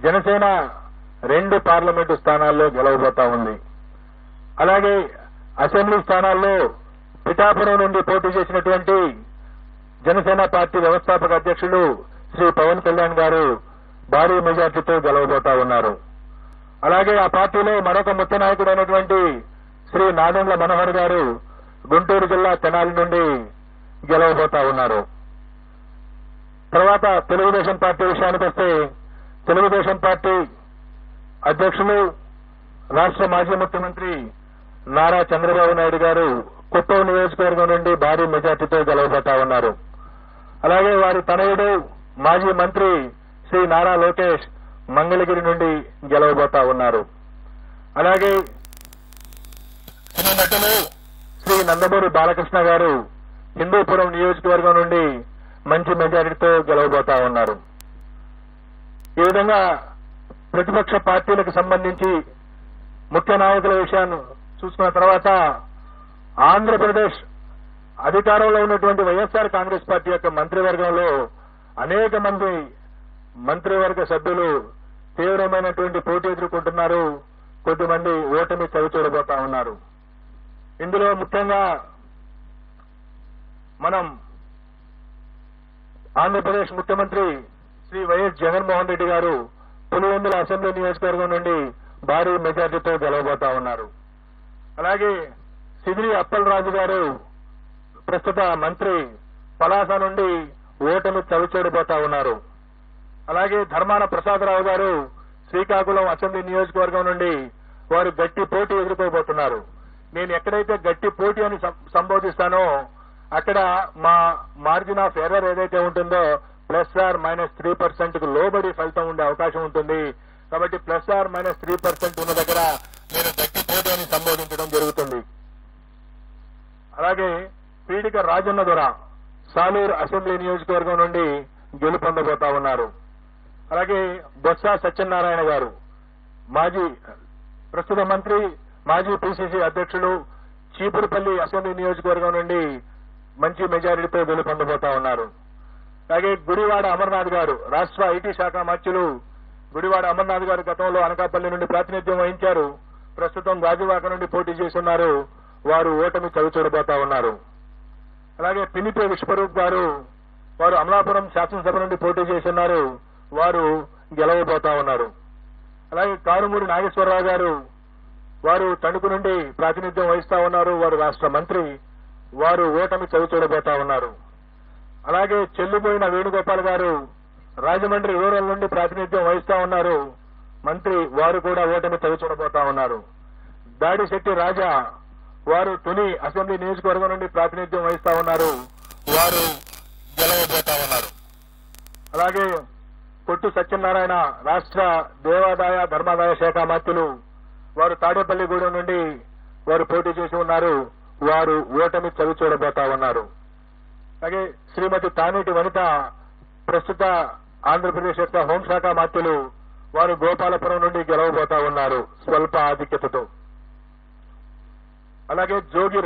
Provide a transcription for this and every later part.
Janasena 2 parliament స్థానాల్లో గెలవబోతా ఉంది. అలాగే అసెంబ్లీ స్థానాల్లో పిఠాపురం నుండి పోటీ చేసినటువంటి జనసేన పార్టీ వ్యవస్థాపక అధ్యక్షులు శ్రీ పవన్ కళ్యాణ్ గారు భారీ మెజార్టీతో గెలవబోతా ఉన్నారు. అలాగే ఆ పార్టీలో మరొక ముఖ్య నాయకుడైనటువంటి శ్రీ నాదెండ్ల మనోహర్ గారు గుంటూరు జిల్లా తెనాలి నుండి గెలవబోతా ఉన్నారు. తర్వాత తెలుగుదేశం పార్టీ విషయానికి వస్తే తెలుగుదేశం పార్టీ అధ్యక్షులు రాష్ట్ర మాజీ ముఖ్యమంత్రి నారా చంద్రబాబు నాయుడు గారు కుప్పం నియోజకవర్గం నుండి భారీ మెజార్టీతో గెలవబోతా ఉన్నారు. అలాగే వారి తనయుడు మాజీ మంత్రి శ్రీ నారా లోకేష్ మంగళగిరి నుండి గెలవబోతా ఉన్నారు. అలాగే నటులు శ్రీ నందమూరి బాలకృష్ణ గారు హిందూపురం నియోజకవర్గం నుండి మంచి మెజారిటీతో గెలవబోతా ఉన్నారు. ఈ విధంగా ప్రతిపక్ష పార్టీలకు సంబంధించి ముఖ్య నాయకుల విషయాన్ని చూసుకున్న తర్వాత ఆంధ్రప్రదేశ్ అధికారంలో ఉన్నటువంటి వైఎస్ఆర్ కాంగ్రెస్ పార్టీ యొక్క మంత్రివర్గంలో అనేక మంది మంత్రివర్గ సభ్యులు తీవ్రమైనటువంటి పోటీ ఎదుర్కొంటున్నారు. కొద్దిమంది ఓటమి చవిచూడబోతా ఉన్నారు. ఇందులో ముఖ్యంగా మనం ఆంధ్రప్రదేశ్ ముఖ్యమంత్రి శ్రీ వైఎస్ జగన్మోహన్ రెడ్డి గారు పులివెందుల అసెంబ్లీ నియోజకవర్గం నుండి భారీ మెజార్టీతో గెలవబోతా ఉన్నారు. అలాగే సిదిరి అప్పలరాజు గారు ప్రస్తుత మంత్రి పలాస నుండి ఓటమి చవిచూడబోతా ఉన్నారు. అలాగే ధర్మాన ప్రసాదరావు గారు శ్రీకాకుళం అసెంబ్లీ నియోజకవర్గం నుండి వారు గట్టి పోటీ ఎదుర్కోబోతున్నారు. నేను ఎక్కడైతే గట్టి పోటీ అని సంబోధిస్తానో అక్కడ మా మార్జిన్ ఆఫ్ ఎర్రర్ ఏదైతే ఉంటుందో +or-3% కు లోబడి ఫలితం ఉండే అవకాశం ఉంటుంది. కాబట్టి +or-3% ఉన్న దగ్గర నేను గట్టి పోటీ అని సంబోధించడం జరుగుతుంది. అలాగే పీడిక రాజన్న దొర సాలూరు అసెంబ్లీ నియోజకవర్గం నుండి గెలుపొందబోతా ఉన్నారు. అలాగే బొత్స సత్యనారాయణ గారు ప్రస్తుత మంత్రి మాజీ పిసిసి అధ్యక్షులు చీపురుపల్లి అసెంబ్లీ నియోజకవర్గం నుండి మంచి మెజారిటీతో గెలుపొందబోతా ఉన్నారు. అలాగే గుడివాడ అమర్నాథ్ గారు రాష్ట్ర ఐటీ శాఖ మంత్రులు గుడివాడ అమర్నాథ్ గారు గతంలో అనకాపల్లి నుండి ప్రాతినిధ్యం వహించారు. ప్రస్తుతం గాజువాక నుండి పోటీ చేస్తున్నారు. వారు ఓటమి చవిచూడబోతా ఉన్నారు. అలాగే పినిపే విశ్వరూప్ గారు వారు అమలాపురం శాసనసభ నుండి పోటీ చేస్తున్నారు. వారు గెలవబోతా ఉన్నారు. అలాగే కారుమూరి నాగేశ్వరరావు గారు వారు తణుకు నుండి ప్రాతినిధ్యం వహిస్తా ఉన్నారు. వారు రాష్ట్ర మంత్రి. వారు ఓటమి చవిచూడబోతా ఉన్నారు. అలాగే చెల్లిపోయిన వేణుగోపాల్ గారు రాజమండ్రి రూరల్ నుండి ప్రాతినిధ్యం వహిస్తా ఉన్నారు. మంత్రి. వారు కూడా ఓటమి చవిచూడబోతా ఉన్నారు. దాడిశెట్టి రాజా వారు తుని అసెంబ్లీ నియోజకవర్గం నుండి ప్రాతినిధ్యం వహిస్తా ఉన్నారు. వారు గెలవబోతా ఉన్నారు. అలాగే కొట్టు సత్యనారాయణ రాష్ట్ర దేవాదాయ ధర్మాదాయ శాఖ మంత్రులు వారు తాడేపల్లిగూడెం నుండి వారు పోటీ చేసి ఉన్నారు. వారు ఓటమి చవిచూడబోతా ఉన్నారు. అలాగే శ్రీమతి తానేటి వనిత ప్రస్తుత ఆంధ్రప్రదేశ్ యొక్క హోంశాఖ మంత్రులు వారు గోపాలపురం నుండి గెలవబోతా ఉన్నారు స్వల్ప ఆధిక్యతతో. అలాగే జోగి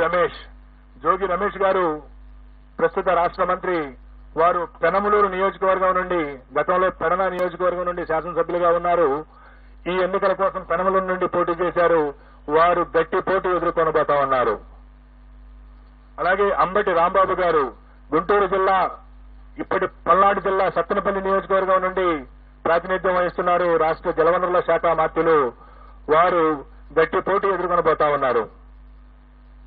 రమేష్ గారు ప్రస్తుత రాష్ట్ర మంత్రి. వారు పెనమలూరు నియోజకవర్గం నుండి గతంలో పెడన నియోజకవర్గం నుండి శాసనసభ్యులుగా ఉన్నారు. ఈ ఎన్నికల కోసం పెనమలూరు నుండి పోటీ చేశారు. వారు గట్టి పోటీ ఎదుర్కొనబోతా ఉన్నారు. అలాగే అంబటి రాంబాబు గారు గుంటూరు జిల్లా ఇప్పటి పల్నాడు జిల్లా సత్తెనపల్లి నియోజకవర్గం నుండి ప్రాతినిధ్యం వహిస్తున్నారు. రాష్ట్ర జలవనరుల శాఖ మంత్రులు. వారు గట్టి పోటీ ఎదుర్కొనబోతా ఉన్నారు.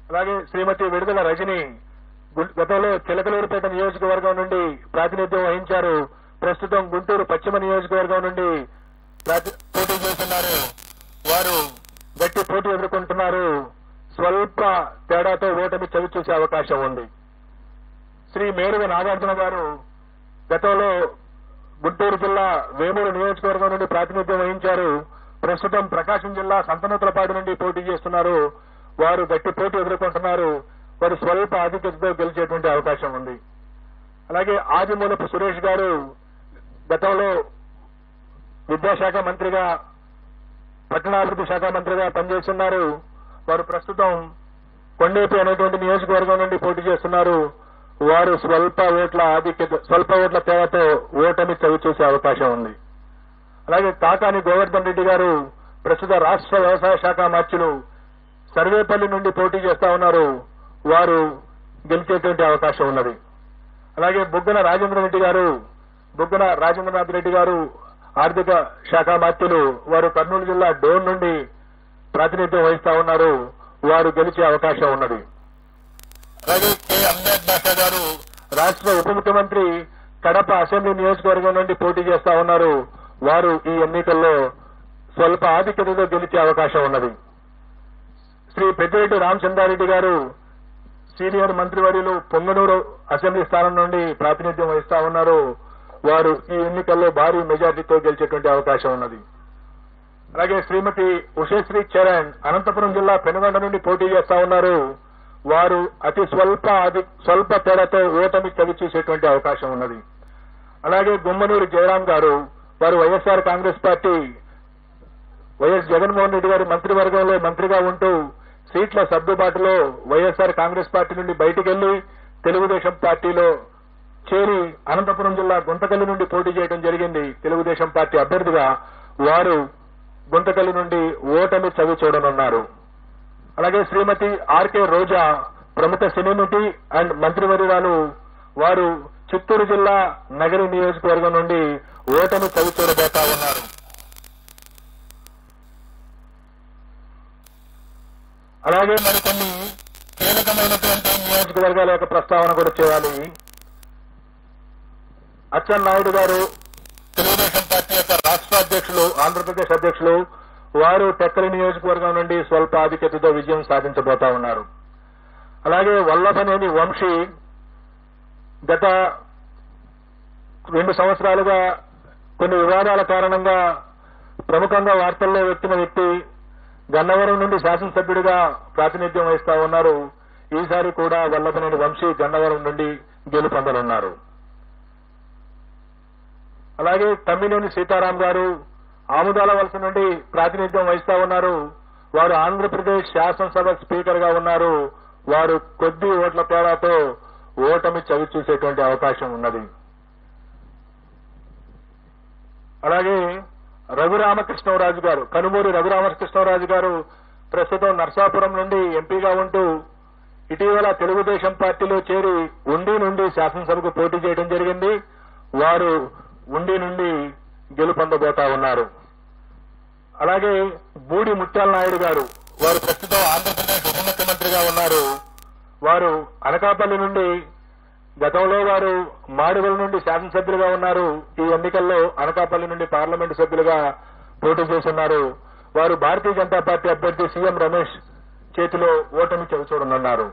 అలాగే శ్రీమతి విడుదల రజని గతంలో చిలకలూరుపేట నియోజకవర్గం నుండి ప్రాతినిధ్యం వహించారు. ప్రస్తుతం గుంటూరు పశ్చిమ నియోజకవర్గం నుండి పోటీ చేస్తున్నారు. వారు గట్టి పోటీ ఎదుర్కొంటున్నారు. స్వల్ప తేడాతో ఓటమి చవిచూసే అవకాశం ఉంది. శ్రీ మేరుగ నాగార్జున గారు గతంలో గుంటూరు జిల్లా వేమూరు నియోజకవర్గం నుండి ప్రాతినిధ్యం వహించారు. ప్రస్తుతం ప్రకాశం జిల్లా సంతనూతలపాడు నుండి పోటీ చేస్తున్నారు. వారు గట్టి పోటీ ఎదుర్కొంటున్నారు. వారు స్వల్ప ఆధిక్యతతో గెలిచేటువంటి అవకాశం ఉంది. అలాగే ఆదిమూలపు సురేష్ గారు గతంలో విద్యాశాఖ మంత్రిగా పట్టణాభివృద్ధి శాఖ మంత్రిగా పనిచేస్తున్నారు. వారు ప్రస్తుతం కొండేపి అనేటువంటి నియోజకవర్గం నుండి పోటీ చేస్తున్నారు. వారు స్వల్ప ఓట్ల తేడాతో ఓటమి చవిచూసే అవకాశం ఉంది. అలాగే కాకాని గోవర్ధన్ రెడ్డి గారు ప్రస్తుత రాష్ట్ర వ్యవసాయ శాఖ మంత్రులు సర్వేపల్లి నుండి పోటీ చేస్తా ఉన్నారు. వారు గెలిచేటువంటి అవకాశం ఉన్నది. అలాగే బుగ్గన రాజేంద్రనాథ్ రెడ్డి గారు ఆర్థిక శాఖ మంత్రులు వారు కర్నూలు జిల్లా డోన్ నుండి ప్రాతినిధ్యం వహిస్తా ఉన్నారు. వారు గెలిచే అవకాశం ఉన్నది. అలాగే కె అహ్మద్ బాషా గారు రాష్ట్ర ఉప ముఖ్యమంత్రి కడప అసెంబ్లీ నియోజకవర్గం నుండి పోటీ చేస్తా ఉన్నారు. వారు ఈ ఎన్నికల్లో స్వల్ప ఆధిక్యతతో గెలిచే అవకాశం ఉన్నది. శ్రీ పెద్దిరెడ్డి రామచంద్రారెడ్డి గారు సీనియర్ మంత్రివర్యులు పొంగనూరు అసెంబ్లీ స్థానం నుండి ప్రాతినిధ్యం వహిస్తా ఉన్నారు. వారు ఈ ఎన్నికల్లో భారీ మెజార్టీతో గెలిచేటువంటి అవకాశం ఉన్నది. అలాగే శ్రీమతి ఉషశ్రీ చరణ్ అనంతపురం జిల్లా పెనుగొండ నుండి పోటీ చేస్తా ఉన్నారు. వారు అతి స్వల్ప తేడాతో ఓటమి చవిచూసేటువంటి అవకాశం ఉన్నది. అలాగే గుమ్మనూరు జయరాం గారు వారు వైఎస్ఆర్ కాంగ్రెస్ పార్టీ వైఎస్ జగన్మోహన్ రెడ్డి గారి మంత్రివర్గంలో మంత్రిగా ఉంటూ సీట్ల సర్దుబాటులో వైఎస్ఆర్ కాంగ్రెస్ పార్టీ నుండి బయటికి వెళ్లి తెలుగుదేశం పార్టీలో చేరి అనంతపురం జిల్లా గుంతకల్లి నుండి పోటీ చేయడం జరిగింది. తెలుగుదేశం పార్టీ అభ్యర్థిగా వారు గుంతకల్లి నుండి ఓటమి చవి చూడనున్నారు. అలాగే శ్రీమతి ఆర్కే రోజా ప్రముఖ సినీ నటి అండ్ మంత్రివర్యురాలు వారు చిత్తూరు జిల్లా నగరి నియోజకవర్గం నుండి ఓటమి చవి చూడబోతా ఉన్నారు. అలాగే మరికొన్ని కీలకమైనటువంటి నియోజకవర్గాల యొక్క ప్రస్తావన కూడా చేయాలి. అచ్చెన్నాయుడు గారు తెలుగుదేశం పార్టీ యొక్క రాష్ట్ర అధ్యక్షులు, ఆంధ్రప్రదేశ్ అధ్యక్షులు, వారు టెక్కలి నియోజకవర్గం నుండి స్వల్ప ఆధిక్యతతో విజయం సాధించబోతా ఉన్నారు. అలాగే వల్లభనేని వంశీ గత 2 సంవత్సరాలుగా కొన్ని వివాదాల కారణంగా ప్రముఖంగా వార్తల్లో వ్యక్తిన వ్యక్తి గన్నవరం నుండి శాసనసభ్యుడిగా ప్రాతినిధ్యం వహిస్తా ఉన్నారు. ఈసారి కూడా వల్లభనేని వంశీ గన్నవరం నుండి గెలుపొందనున్నారు. అలాగే తమ్మినేని సీతారాం గారు ఆముదాల వలస నుండి ప్రాతినిధ్యం వహిస్తా ఉన్నారు. వారు ఆంధ్రప్రదేశ్ శాసనసభ స్పీకర్ గా ఉన్నారు. వారు కొద్ది ఓట్ల తేడాతో ఓటమి చవి చూసేటువంటి అవకాశం ఉన్నది. అలాగే రఘురామకృష్ణరాజు గారు, కనుమూరి రఘురామకృష్ణరాజు గారు ప్రస్తుతం నర్సాపురం నుండి ఎంపీగా ఉంటూ ఇటీవల తెలుగుదేశం పార్టీలో చేరి ఉండి నుండి శాసనసభకు పోటీ చేయడం జరిగింది. వారు ఉండి నుండి గెలుపొందబోతా ఉన్నారు. అలాగే బూడి ముత్యాల నాయుడు గారు వారు ప్రస్తుతం ఆంధ్రప్రదేశ్ ఉప ముఖ్యమంత్రిగా ఉన్నారు. వారు అనకాపల్లి నుండి గతంలో వారు మాడుగుల నుండి శాసనసభ్యులుగా ఉన్నారు. ఈ ఎన్నికల్లో అనకాపల్లి నుండి పార్లమెంటు సభ్యులుగా పోటీ చేస్తున్నారు. వారు భారతీయ జనతా పార్టీ అభ్యర్థి సీఎం రమేష్ చేతిలో ఓటమి చవిచూడనున్నారు.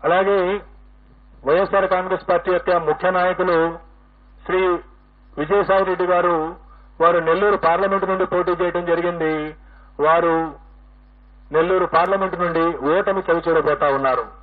అలాగే వైఎస్ఆర్ కాంగ్రెస్ పార్టీ యొక్క ముఖ్య నాయకులు శ్రీ విజయసాయి రెడ్డి గారు వారు నెల్లూరు పార్లమెంటు నుండి పోటీ చేయడం జరిగింది. వారు నెల్లూరు పార్లమెంటు నుండి ఓటమి చవిచూడబోతా ఉన్నారు.